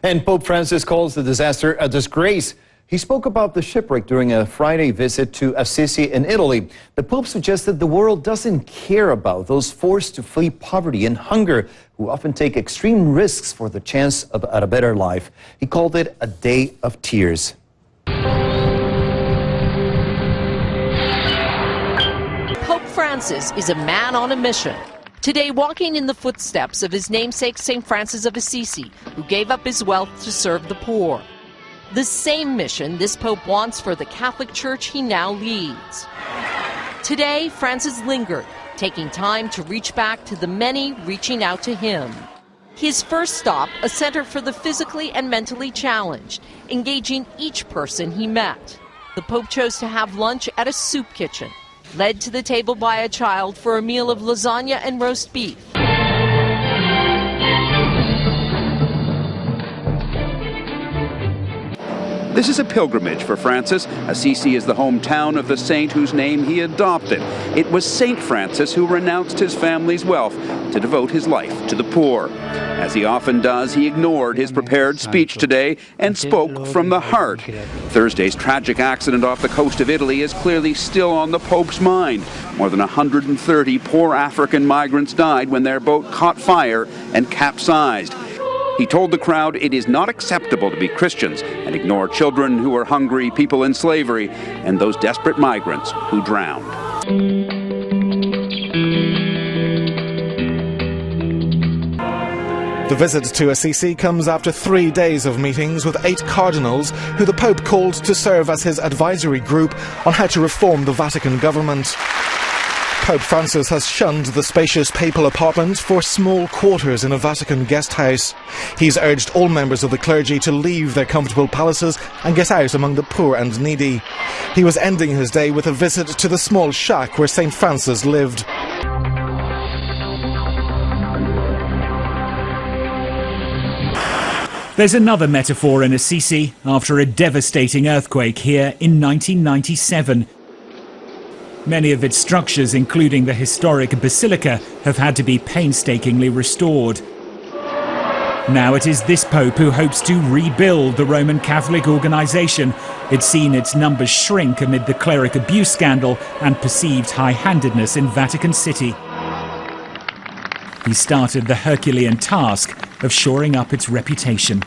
And Pope Francis calls the disaster a disgrace. He spoke about the shipwreck during a Friday visit to Assisi in Italy. The Pope suggested the world doesn't care about those forced to flee poverty and hunger, who often take extreme risks for the chance at a better life. He called it a day of tears. Pope Francis is a man on a mission. Today, walking in the footsteps of his namesake, St. Francis of Assisi, who gave up his wealth to serve the poor. The same mission this Pope wants for the Catholic Church he now leads. Today, Francis lingered, taking time to reach back to the many reaching out to him. His first stop, a center for the physically and mentally challenged, engaging each person he met. The Pope chose to have lunch at a soup kitchen, led to the table by a child for a meal of lasagna and roast beef. This is a pilgrimage for Francis. Assisi is the hometown of the saint whose name he adopted. It was St. Francis who renounced his family's wealth to devote his life to the poor. As he often does, he ignored his prepared speech today and spoke from the heart. Thursday's tragic accident off the coast of Italy is clearly still on the Pope's mind. More than 130 poor African migrants died when their boat caught fire and capsized. He told the crowd it is not acceptable to be Christians and ignore children who are hungry, people in slavery, and those desperate migrants who drowned. The visit to Assisi comes after 3 days of meetings with 8 cardinals who the Pope called to serve as his advisory group on how to reform the Vatican government. Pope Francis has shunned the spacious papal apartment for small quarters in a Vatican guest house. He's urged all members of the clergy to leave their comfortable palaces and get out among the poor and needy. He was ending his day with a visit to the small shack where St. Francis lived. There's another metaphor in Assisi after a devastating earthquake here in 1997. Many of its structures, including the historic basilica, have had to be painstakingly restored. Now it is this Pope who hopes to rebuild the Roman Catholic organisation. It's seen its numbers shrink amid the cleric abuse scandal and perceived high-handedness in Vatican City. He started the Herculean task of shoring up its reputation.